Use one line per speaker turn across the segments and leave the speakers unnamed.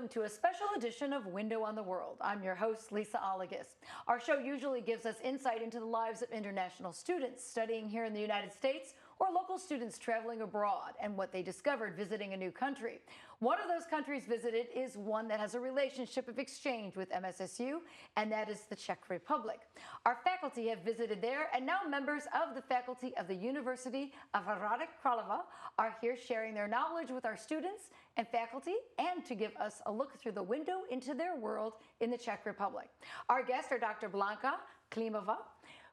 welcome to a special edition of Window on the World. I'm your host, Lisa Allegis. Our show usually gives us insight into the lives of international students studying here in the United States or local students traveling abroad and what they discovered visiting a new country. One of those countries visited is one that has a relationship of exchange with MSSU, and that is the Czech Republic. Our faculty have visited there, and now members of the faculty of the University of Hradec Králové are here sharing their knowledge with our students and faculty, and to give us a look through the window into their world in the Czech Republic. Our guests are Dr. Blanka Kilmova,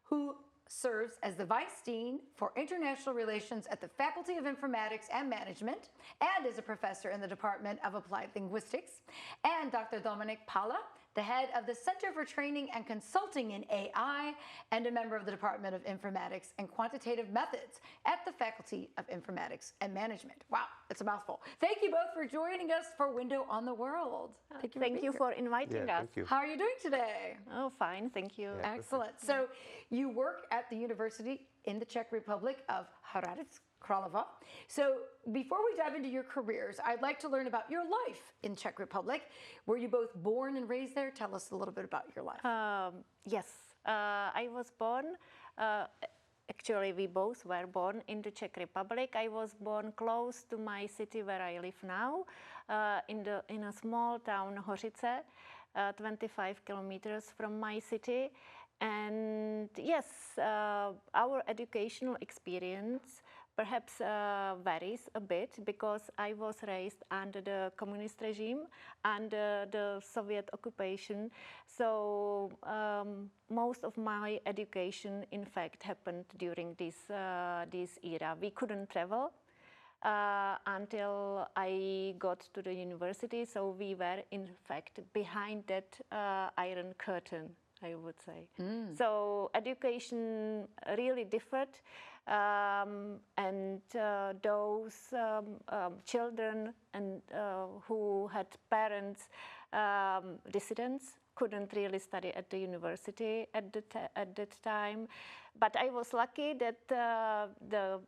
who serves as the Vice Dean for International Relations at the Faculty of Informatics and Management and is a professor in the Department of Applied Linguistics, and Dr. Dominik, Palla, the head of the Center for Training and Consulting in AI and a member of the Department of Informatics and Quantitative Methods at the Faculty of Informatics and Management. Wow, it's a mouthful. Thank you both for joining us for Window on the World.
Thank you for inviting us.
Thank you.
How are you doing today?
Oh, fine, thank you.
Yeah.
Excellent. So you work at the University in the Czech Republic of Hradec Králové. So before we dive into your careers, I'd like to learn about your life in Czech Republic. Were you both born and raised there? Tell us a little bit about your life.
Yes, I was born, actually we both were born in the Czech Republic. I was born close to my city where I live now, in a small town, Hořice, 25 kilometers from my city. And yes, our educational experience perhaps varies a bit because I was raised under the communist regime, under the Soviet occupation. So most of my education, in fact, happened during this era. We couldn't travel until I got to the university, so we were, in fact, behind that iron curtain, I would say. So education really differed, and those children and who had parents dissidents couldn't really study at the university at that time. But I was lucky that the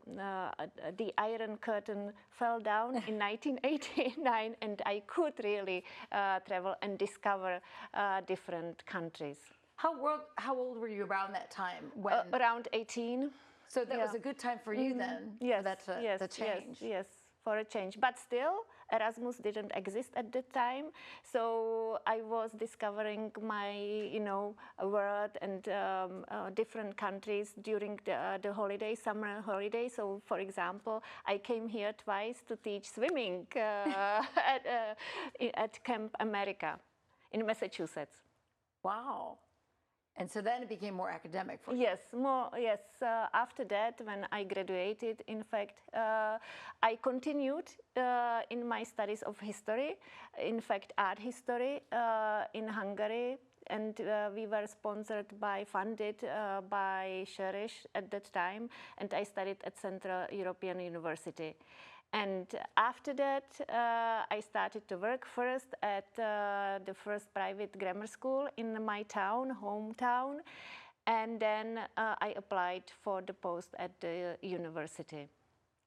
Iron Curtain fell down in 1989, and I could really travel and discover different countries.
How old were you around that time?
Around 18.
So that was a good time for you then,
yes,
the change.
Yes, for a change. But still, Erasmus didn't exist at that time, so I was discovering my, world and different countries during the holiday, summer holiday. So, for example, I came here twice to teach swimming at Camp America in Massachusetts.
Wow. And so then it became more academic for you.
Yes, more. Yes. After that, when I graduated, in fact, I continued in my studies of history, in fact, art history in Hungary, and we were funded by Cherish at that time, and I studied at Central European University. And after that, I started to work first at the first private grammar school in my hometown, and then I applied for the post at the university.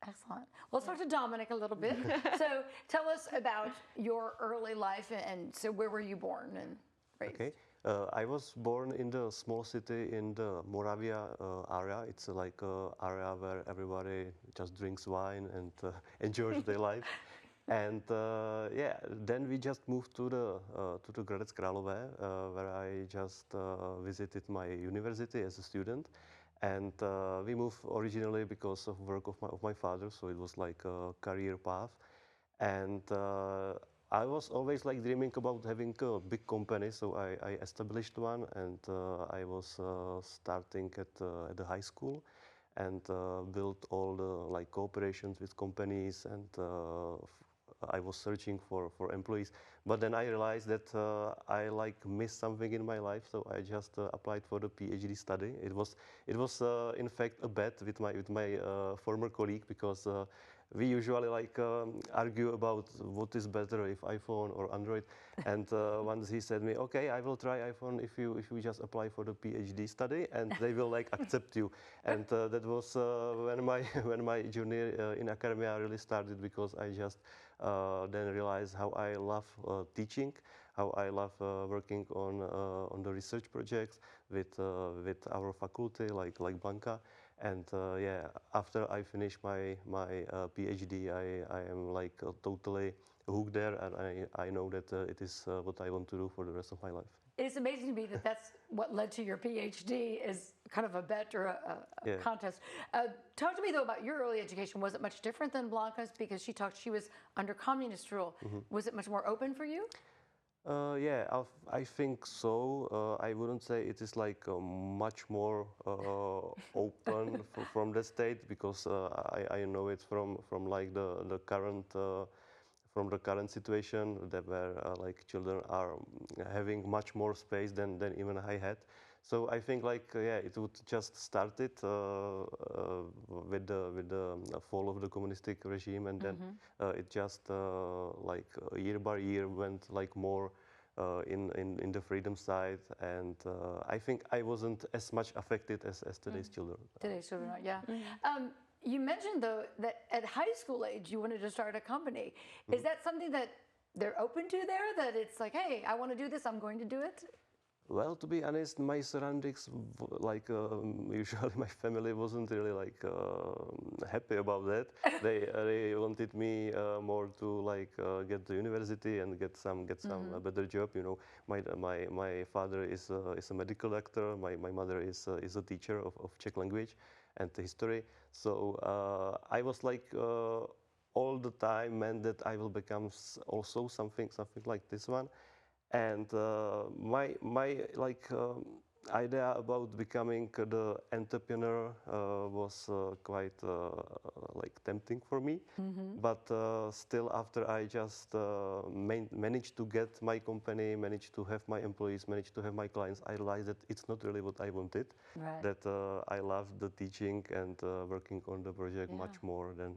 Excellent. Well, let's talk to Dominik a little bit. So tell us about your early life, and so where were you born and raised?
Okay. I was born in the small city in the Moravia area. It's like an area where everybody just drinks wine and enjoys their life. And then we just moved to the Hradec Králové, where I just visited my university as a student. And we moved originally because of work of my father, so it was like a career path. And I was always like dreaming about having a big company, so I established one, and I was starting at the high school and built all the like cooperations with companies, and I was searching for employees. But then I realized that I like missed something in my life, so I just applied for the PhD study. It was in fact a bet with my former colleague, because we usually like argue about what is better, if iPhone or Android. And once he said me, okay, I will try iPhone if you just apply for the PhD study, and they will like accept you. And that was when my journey in academia really started, because I just then realized how I love teaching, how I love working on the research projects with our faculty like Blanka. And yeah, after I finish my PhD, I am like totally hooked there, and I know that it is what I want to do for the rest of my life.
It's amazing to me that that's what led to your PhD is kind of a bet or a contest. Talk to me though about your early education. Was it much different than Blanca's because she was under communist rule? Was it much more open for you?
Yeah, I think so. I wouldn't say it is like much more open from the state because I know it from like the current from the current situation that where like children are having much more space than even I had. So I think like yeah, it would just started with the fall of the communistic regime, and then it just like year by year went like more in the freedom side, and I think I wasn't as much affected as today's children.
Today's children are, yeah. You mentioned though that at high school age you wanted to start a company. Is that something that they're open to there? That it's like, hey, I want to do this, I'm going to do it?
Well, to be honest, my surroundings, like usually my family wasn't really like happy about that. They wanted me more to like get to university and get some better job. You know, my father is a medical doctor. My mother is a teacher of Czech language and history. So I was like all the time meant that I will become also something like this one. And my like idea about becoming the entrepreneur was quite like tempting for me. But still, after I just managed to get my company, managed to have my employees, managed to have my clients, I realized that it's not really what I wanted.
Right.
That I loved the teaching and working on the project much more than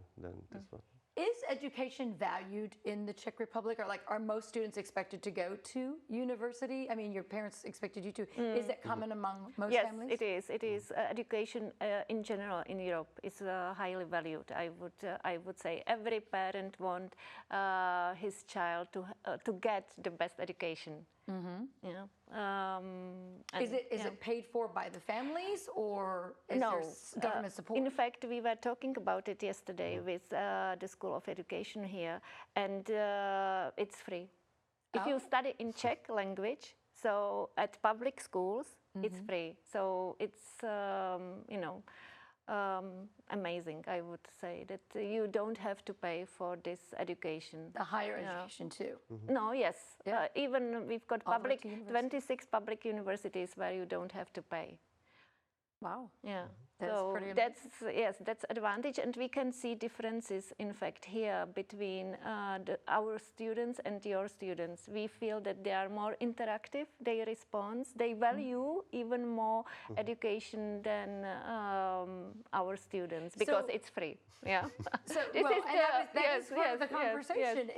this one.
Is education valued in the Czech Republic, or like are most students expected to go to university? I mean, your parents expected you to. Is that common among most families?
Yes, it is. It is. Education in general in Europe is highly valued. I would say every parent want his child to get the best education. You know,
is it paid for by the families, or is there government support?
In fact, we were talking about it yesterday with the School of Education here, and it's free. If you study in Czech language, so at public schools, it's free. So it's you know. Amazing, I would say, that you don't have to pay for this education.
The higher education too.
No, yes. Even we've got 26 public universities where you don't have to pay.
Wow.
Yeah.
That's
so
pretty amazing.
that's advantage, and we can see differences in fact here between our students and your students. We feel that they are more interactive, they respond, they value even more education than our students because it's free. Yeah.
So that is part of the conversation.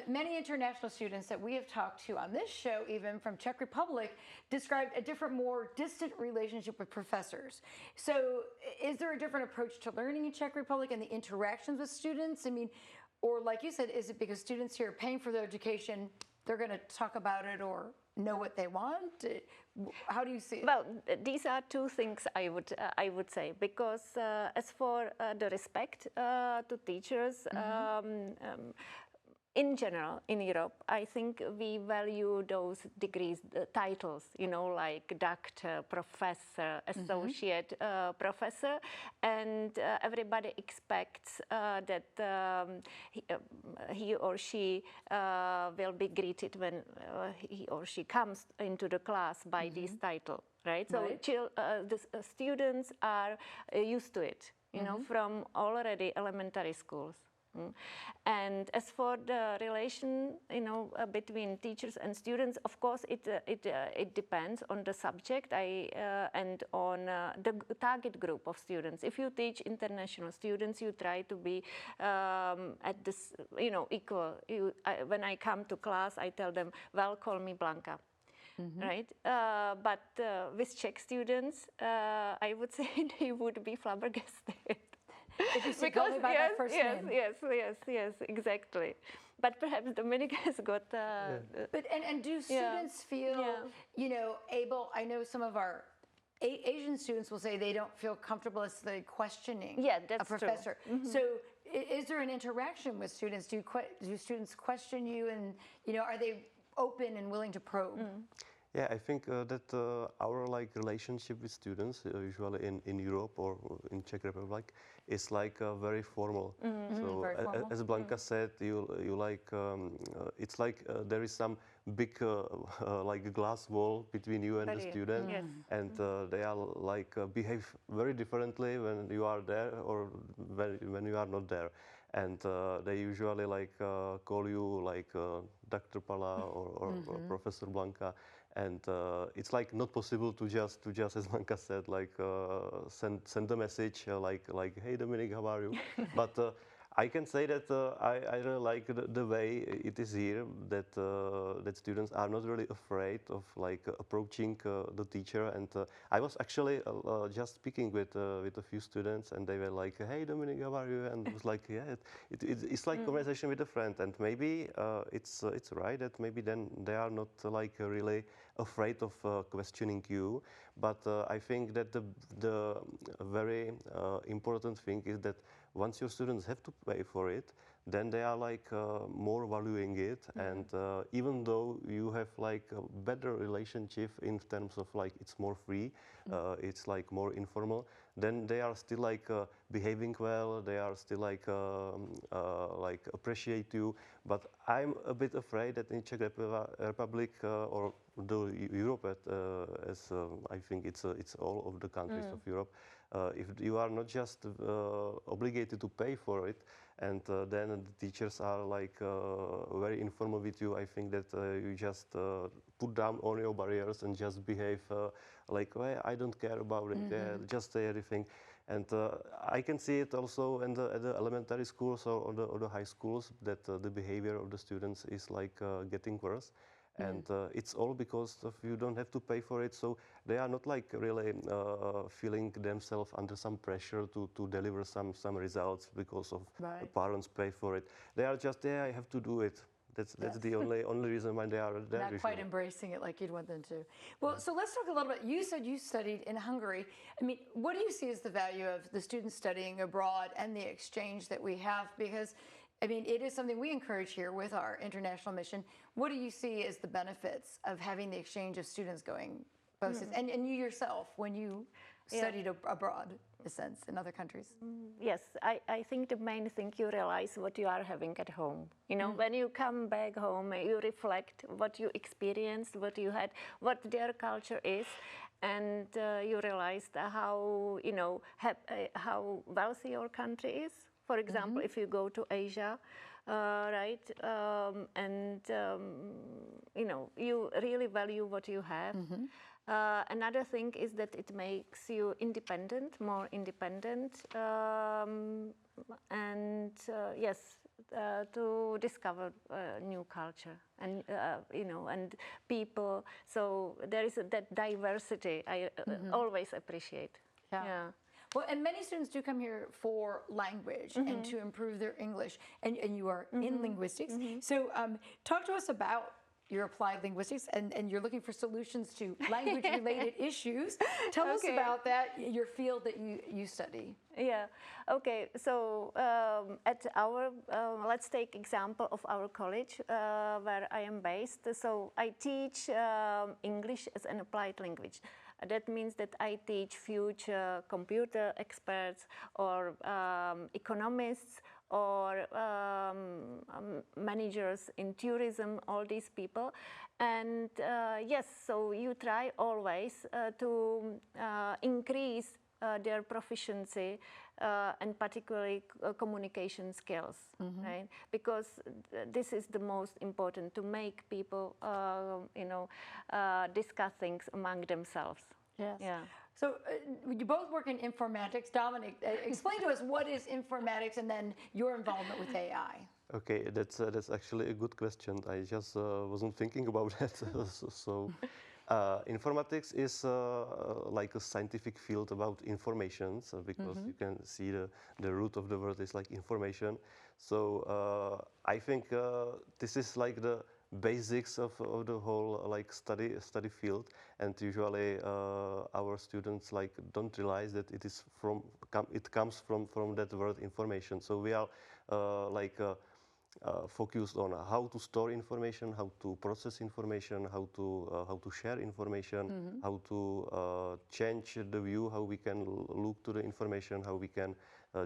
Many international students that we have talked to on this show, even from Czech Republic, described a different, more distant relationship with professors. So is there a different approach to learning in Czech Republic and the interactions with students? I mean, or like you said, is it because students here are paying for their education, they're going to talk about it or know what they want? How do you see it?
Well, these are two things I would say, because as for the respect to teachers, in general, in Europe, I think we value those degrees, the titles, you know, like doctor, professor, associate professor, and everybody expects that he or she will be greeted when he or she comes into the class by this title, right? So the students are used to it, you know, from already elementary schools. And as for the relation, you know, between teachers and students, of course, it depends on the subject and on the target group of students. If you teach international students, you try to be at this, you know, equal. When I come to class, I tell them, well, call me Blanka. Right? But with Czech students, I would say they would be flabbergasted.
If you call me by my first name.
Yes, exactly. But perhaps Dominik has got.
But do students feel, you know, able? I know some of our Asian students will say they don't feel comfortable as the questioning a professor.
True.
So is there an interaction with students? Do students question you, and you know, are they open and willing to probe?
Yeah, I think that our relationship with students, usually in Europe or in Czech Republic, is very formal. So
very formal.
as Blanka said, you it's like there is some big glass wall between you and the student, and they are behave very differently when you are there or when you are not there. And they usually call you Dr. Palla or Professor Blanka. And it's not possible to just as Blanka said, send a message hey Dominik, how are you? But I can say that I really like the way it is here, that that students are not really afraid of approaching the teacher. And I was actually just speaking with a few students, and they were like, hey Dominik, how are you? And it was like, yeah, it's like conversation with a friend. And maybe it's right that maybe then they are not really afraid of questioning you. But I think that the very important thing is that once your students have to pay for it, then they are more valuing it. And even though you have a better relationship in terms of it's more free, it's more informal, then they are still behaving well. They are still appreciate you. But I'm a bit afraid that in Czech Republic or the Europe, as I think it's all of the countries of Europe. If you are not just obligated to pay for it, and then the teachers are very informal with you, I think that you just put down all your barriers and just behave well, I don't care about it, just say everything. And I can see it also in the elementary schools or the high schools, that the behavior of the students is getting worse. And it's all because of you don't have to pay for it, so they are not really feeling themselves under some pressure to deliver some results because of the parents pay for it. They are just I have to do it. That's the only reason why they are there.
Not quite embracing it like you'd want them to. Well, so let's talk a little bit. You said you studied in Hungary. I mean, what do you see as the value of the students studying abroad and the exchange that we have? Because I mean, it is something we encourage here with our international mission. What do you see as the benefits of having the exchange of students going both sides? And you yourself, when you studied abroad, in a sense, in other countries?
Yes, I think the main thing, you realize what you are having at home. You know, when you come back home, you reflect what you experienced, what you had, what their culture is. And you realize how, you know, how wealthy your country is. For example, if you go to Asia, right, you know, you really value what you have. Another thing is that it makes you independent, more independent, and yes, to discover new culture and you know, and people. So there is that diversity I always appreciate. Yeah.
Well, and many students do come here for language and to improve their English, and you are in linguistics. So talk to us about your applied linguistics, and you're looking for solutions to language-related issues. Tell us about that, your field that you study.
Yeah, okay, so at our, let's take example of our college where I am based. So I teach English as an applied language. That means that I teach future computer experts or economists or managers in tourism, all these people. And yes, so you try always to increase their proficiency and particularly communication skills, right? Because this is the most important, to make people, you know, discuss things among themselves.
Yes.
Yeah.
So you both work in informatics. Dominik, explain to us what is informatics and then your involvement with AI.
Okay, that's actually a good question. I just wasn't thinking about that. So Informatics is like a scientific field about information, so because you can see the root of the word is like information. So I think this is like the basics of the whole like study field, and usually our students like don't realize that it comes from that word information. So we are focused on how to store information, how to process information, how to share information, how to change the view, how we can look to the information, how we can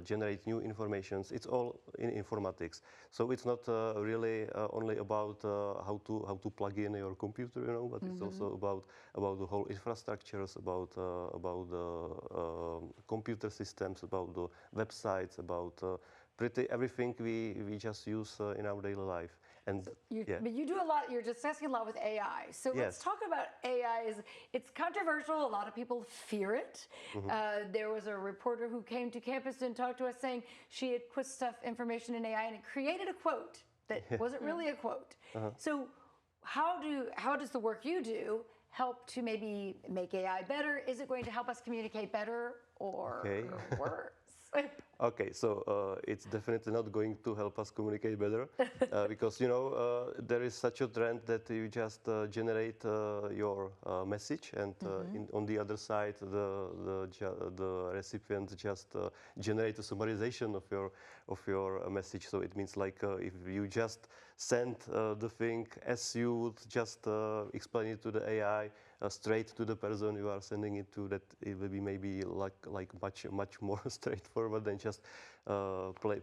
generate new informations. It's all in informatics. So it's not really only about how to plug in your computer, you know, but it's also about the whole infrastructures, about the computer systems, about the websites, about pretty everything we just use in our daily life. And
But you do a lot, you're discussing a lot with AI. So let's talk about AI. It's controversial. A lot of people fear it. There was a reporter who came to campus and talked to us saying she had put information in AI and it created a quote that wasn't really a quote. So how does the work you do help to maybe make AI better? Is it going to help us communicate better or worse?
Okay, so it's definitely not going to help us communicate better because you know there is such a trend that you just generate your message, and on the other side the recipient just generate a summarization of your message. So it means like if you just send the thing as you would just explain it to the AI straight to the person you are sending it to, that it will be maybe like much more straightforward than just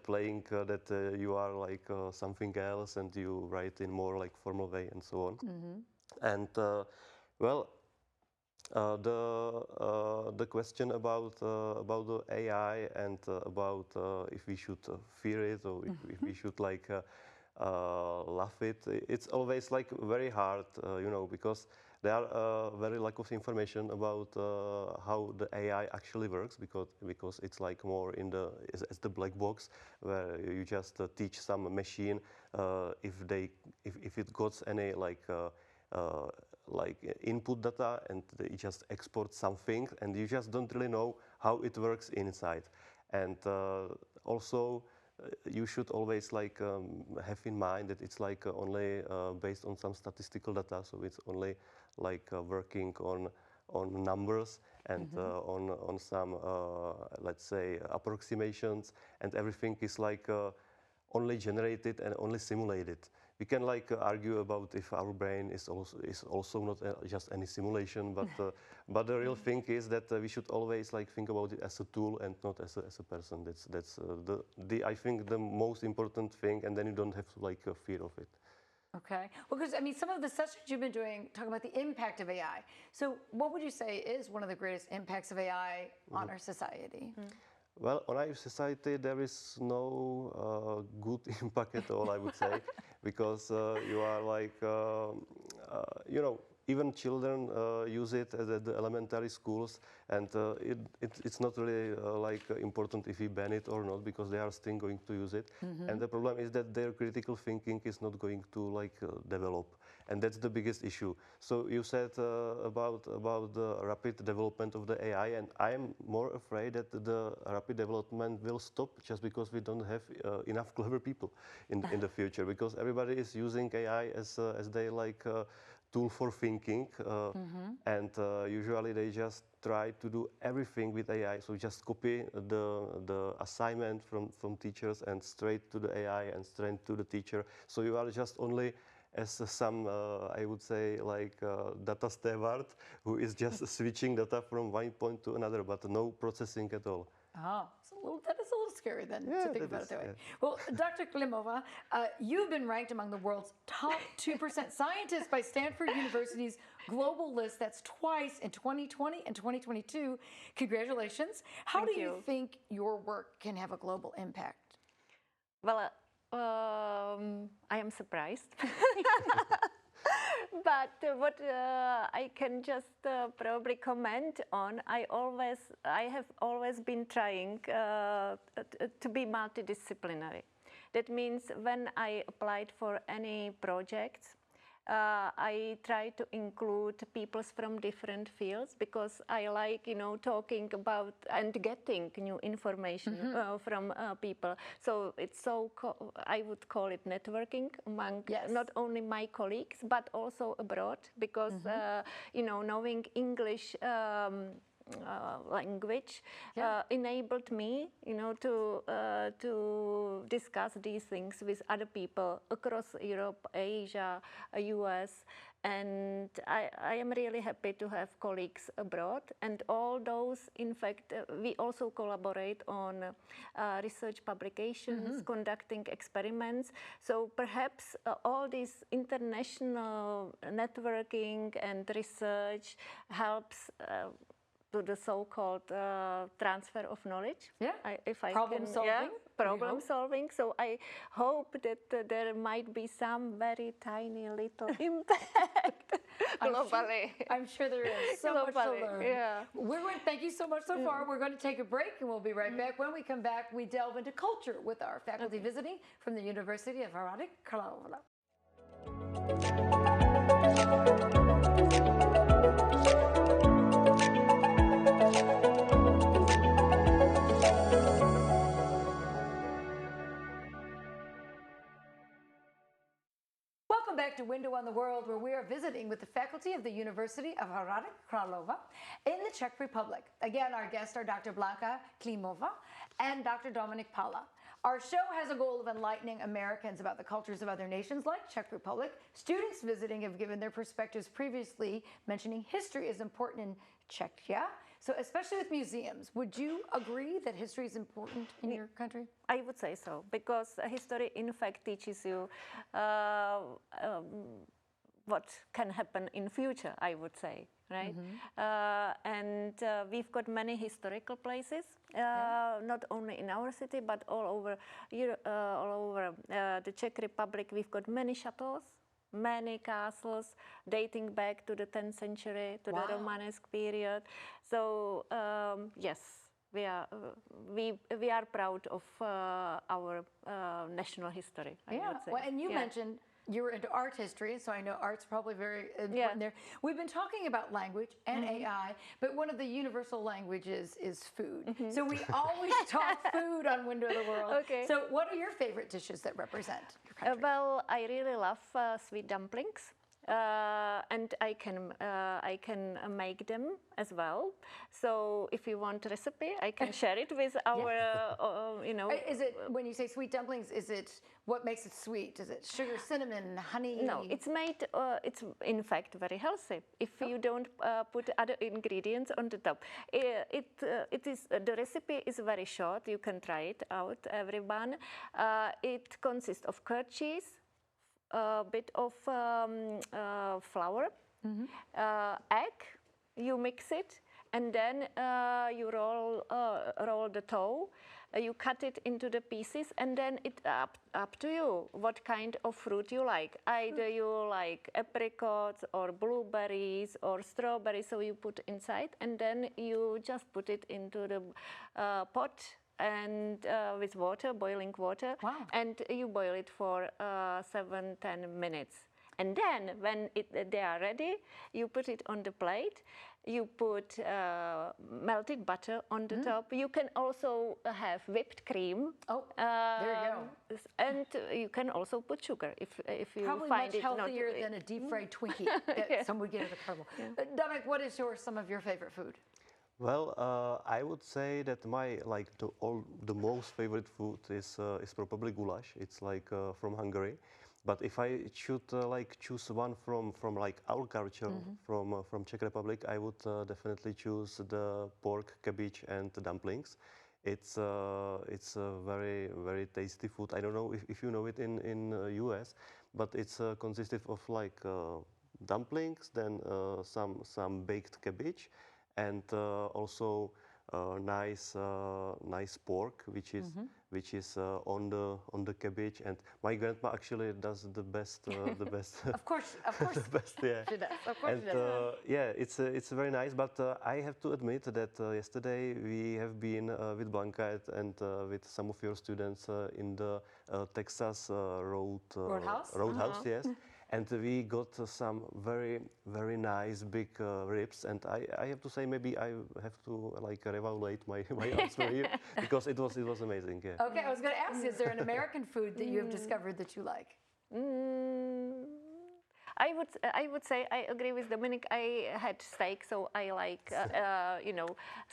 playing that you are like something else and you write in more like formal way and so on. And well, the question about the AI and about if we should fear it or if we should like laugh it, it's always like very hard, you know, because there are very lack of information about how the AI actually works, because it's like more in as the black box where you just teach some machine if it got any like input data and they just export something, and you just don't really know how it works inside. And also you should always like have in mind that it's like only based on some statistical data, so it's only like working on numbers and on some let's say approximations, and everything is like only generated and only simulated. We can like argue about if our brain is also not just any simulation, but the real thing is that we should always like think about it as a tool and not as a person. That's I think the most important thing, and then you don't have to like fear of it.
Okay. Well, because I mean, some of the sessions you've been doing talking about the impact of AI. So, what would you say is one of the greatest impacts of AI on our society?
Well, on our society, there is no good impact at all, I would say, because you are like, you know, even children use it at the elementary schools, and it's not really like important if we ban it or not, because they are still going to use it. And the problem is that their critical thinking is not going to like develop, and that's the biggest issue. So you said about the rapid development of the AI, and I am more afraid that the rapid development will stop just because we don't have enough clever people in the future, because everybody is using AI as they like tool for thinking, and usually they just try to do everything with AI. So just copy the assignment from teachers and straight to the AI and straight to the teacher. So you are just only as some, I would say, like data steward who is just switching data from one point to another, but no processing at all.
Oh, that is a little scary then to think about it that way. Yeah. Well, Dr. Kilmova, you've been ranked among the world's top 2% scientists by Stanford University's global list. That's twice in 2020 and 2022. Congratulations. How do you think your work can have a global impact?
Well, I am surprised. But what I can just probably comment on, I have always been trying to be multidisciplinary. That means when I applied for any projects, I try to include people from different fields because I like, talking about and getting new information from people. So it's I would call it networking among not only my colleagues but also abroad because, knowing English language enabled me, to discuss these things with other people across Europe, Asia, US, and I am really happy to have colleagues abroad. And all those, in fact, we also collaborate on research publications, conducting experiments. So perhaps all this international networking and research helps to the so-called transfer of knowledge. Problem solving. So I hope that there might be some very tiny little impact globally.
I'm sure there is so much to learn.
Yeah.
Thank you so much so far. We're going to take a break and we'll be right back. When we come back, we delve into culture with our faculty visiting from the University of Hradec Králové. Welcome back to Window on the World, where we are visiting with the faculty of the University of Hradec Králové in the Czech Republic. Again, our guests are Dr. Blanka, Kilmova, and Dr. Dominik, Palla. Our show has a goal of enlightening Americans about the cultures of other nations like Czech Republic. Students visiting have given their perspectives previously, mentioning history is important in Czechia. So especially with museums, would you agree that history is important in your country?
I would say so, because history in fact teaches you what can happen in future, I would say, right? And we've got many historical places, not only in our city, but all over the Czech Republic. We've got many chateaus, many castles dating back to the 10th century, to the Romanesque period. So yes, we are proud of our national history, I would say.
Well, and you mentioned you were into art history, so I know art's probably very important there. We've been talking about language and AI, but one of the universal languages is food. So we always talk food on Window of the World.
Okay.
So what are your favorite dishes that represent your country?
Well, I really love sweet dumplings. And I can make them as well. So if you want a recipe, I can share it with our,
Is it, when you say sweet dumplings, is it, what makes it sweet? Is it sugar, cinnamon, honey?
No, it's made, it's in fact very healthy if you don't put other ingredients on the top. The recipe is very short. You can try it out, everyone. It consists of curd cheese, a bit of flour, egg, you mix it, and then you roll the dough, you cut it into the pieces, and then it's up to you what kind of fruit you like. Either you like apricots or blueberries or strawberries, so you put inside, and then you just put it into the pot and with water, boiling water, and you boil it for 7-10 minutes. And then when they are ready, you put it on the plate. You put melted butter on the top. You can also have whipped cream.
There you go.
And you can also put sugar if you
Probably
find
much
it
healthier than a deep-fried Twinkie that some would get at a carnival. Dominik, what is some of your favorite food?
Well, I would say that the most favorite food is probably goulash. It's from Hungary. But if I should choose one from our culture, from Czech Republic, I would definitely choose the pork, cabbage, and dumplings. It's a very tasty food. I don't know if you know it in US, but it's consisted of dumplings, then some baked cabbage, and also nice pork, which is on the cabbage. And my grandma actually does the best.
Of course,
the best, yeah.
She does. Of course,
And
she does.
yeah, it's very nice. But I have to admit that yesterday we have been with Blanka and with some of your students in the Texas Roadhouse, yes. and we got some very, very nice big ribs. And I have to say, maybe I have to like reevaluate my answer here because it was amazing. Yeah.
Okay, I was going to ask, is there an American food that you have discovered that you like?
I would say I agree with Dominik. I had steak, so I like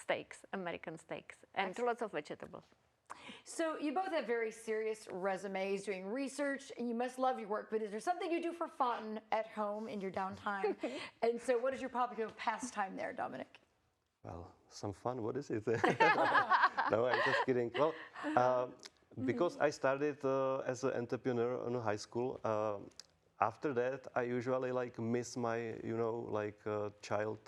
steaks, American steaks, and lots of vegetables.
So you both have very serious resumes, doing research, and you must love your work. But is there something you do for fun at home in your downtime? And so, what is your popular pastime there, Dominik?
Well, some fun. What is it? No, I'm just kidding. Well, because I started as an entrepreneur in high school. After that, I usually like miss my, child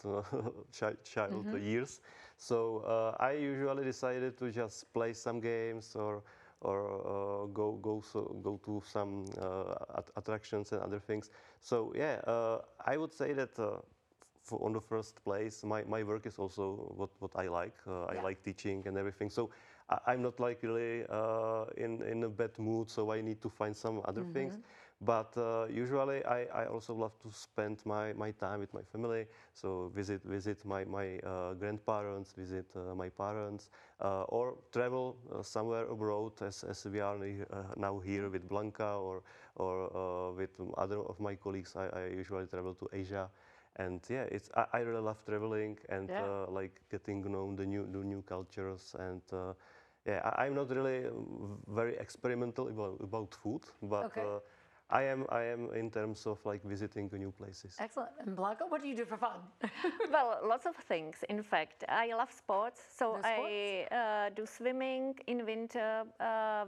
years. So I usually decided to just play some games or go to some attractions and other things. So yeah, I would say that on the first place, my work is also what I like. I like teaching and everything. So I'm not like really in a bad mood. So I need to find some other things. But usually I also love to spend my time with my family. So visit my grandparents, visit my parents, or travel somewhere abroad as we are now here with Blanka or with other of my colleagues. I usually travel to Asia. And yeah, I really love traveling and like getting to know the new cultures. And yeah, I'm not really very experimental about food, but I am in terms of like visiting new places.
Excellent. And Blanka, what do you do for fun?
Well, lots of things. In fact, I love sports. So I do swimming in winter.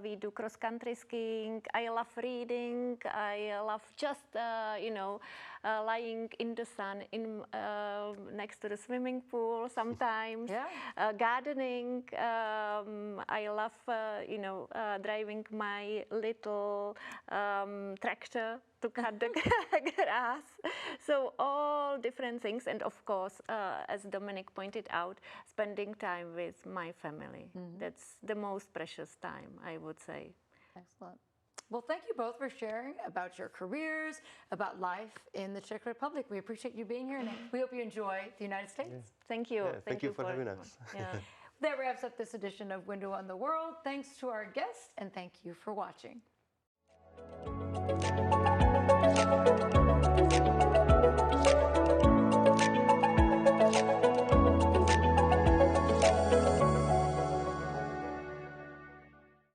We do cross-country skiing. I love reading. I love just, lying in the sun next to the swimming pool sometimes. Gardening. I love, driving my little tractor to cut the grass. So all different things. And of course, as Dominik pointed out, spending time with my family. That's the most precious time, I would say.
Excellent. Well, thank you both for sharing about your careers, about life in the Czech Republic. We appreciate you being here, and we hope you enjoy the United States.
Thank you.
Yeah, thank you for having us.
That wraps up this edition of Window on the World. Thanks to our guests, and thank you for watching.